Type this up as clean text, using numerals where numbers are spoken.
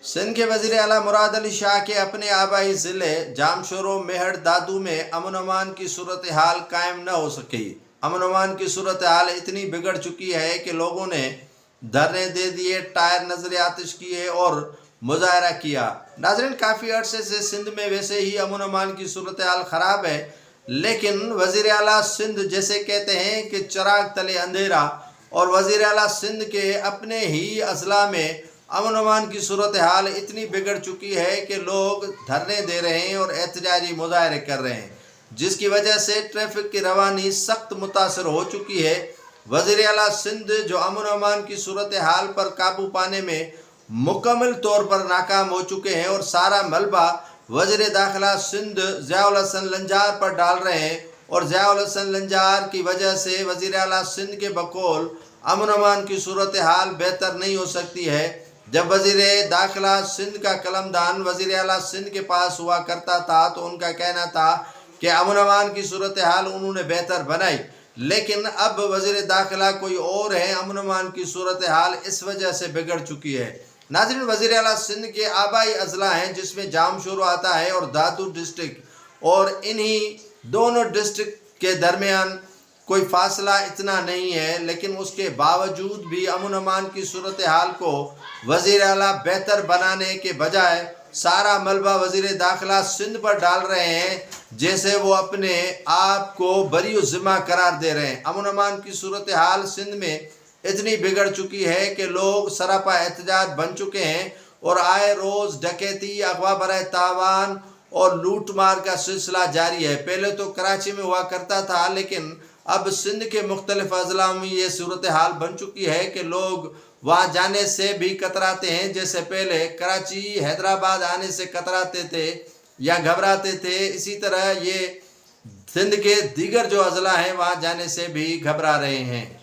सिंध के वज़ीर आला मुराद अली शाह के अपने आबाई ज़िले जामशोर व मेहर दादू में अमन अमान की सूरत हाल कायम न हो सकी। अमन अमान की सूरत हाल इतनी बिगड़ चुकी है कि लोगों ने धरने दे दिए, टायर नजर आतिश किए और मुजाहरा किया। नाज़रीन, काफ़ी अरसे से सिंध में वैसे ही अमन अमान की सूरत हाल ख़राब है, लेकिन वज़ीर आला सिंध जैसे कहते हैं कि चिराग तले अंधेरा, और वज़ीर आला सिंध के अपने ही अजला में अमन अमान की सूरत हाल इतनी बिगड़ चुकी है कि लोग धरने दे रहे हैं और एहतजाजी मुजाहरे कर रहे हैं, जिसकी वजह से ट्रैफिक की रवानी सख्त मुतासर हो चुकी है। वज़ीर आला सिंध जो अमन अमान की सूरत हाल पर काबू पाने में मुकम्मल तौर पर नाकाम हो चुके हैं और सारा मलबा वज़ीर दाखिला सिंध ज़ियाउल हसन लंजार पर डाल रहे हैं, और ज़ियाउल हसन लंजार की वजह से वज़ीर आला सिंध के बकौल अमन अमान की सूरत हाल बेहतर नहीं हो सकती है। जब वज़ीर दाखिला सिंध का कलमदान वज़ीर आला सिंध के पास हुआ करता था तो उनका कहना था कि अमन अमान की सूरत हाल उन्होंने बेहतर बनाई, लेकिन अब वज़ीर दाखिला कोई और है। अमन अमान की सूरत हाल इस वजह से बिगड़ चुकी है। नाज़रीन, वज़ीर आला सिंध के आबाई अजला हैं जिसमें जामशोर आता है और दादू डिस्ट्रिक्ट, और इन्हीं दोनों डिस्ट्रिक्ट के दरमियान कोई फासला इतना नहीं है, लेकिन उसके बावजूद भी अमन अमान की सूरत हाल को वज़ीर आला बेहतर बनाने के बजाय सारा मलबा वज़ीर दाखिला सिंध पर डाल रहे हैं, जैसे वो अपने आप को बरी ज़िम्मा करार दे रहे हैं। अमन अमान की सूरत हाल सिंध में इतनी बिगड़ चुकी है कि लोग सरापा एहतजाज बन चुके हैं और आए रोज़ डकैती, अगवा बराए तावान और लूट मार का सिलसिला जारी है। पहले तो कराची में हुआ करता था, लेकिन अब सिंध के मुख्तलिफ अजला में ये सूरत हाल बन चुकी है कि लोग वहाँ जाने से भी कतराते हैं, जैसे पहले कराची हैदराबाद आने से कतराते थे या घबराते थे। इसी तरह ये सिंध के दीगर जो अजला हैं वहाँ जाने से भी घबरा रहे हैं।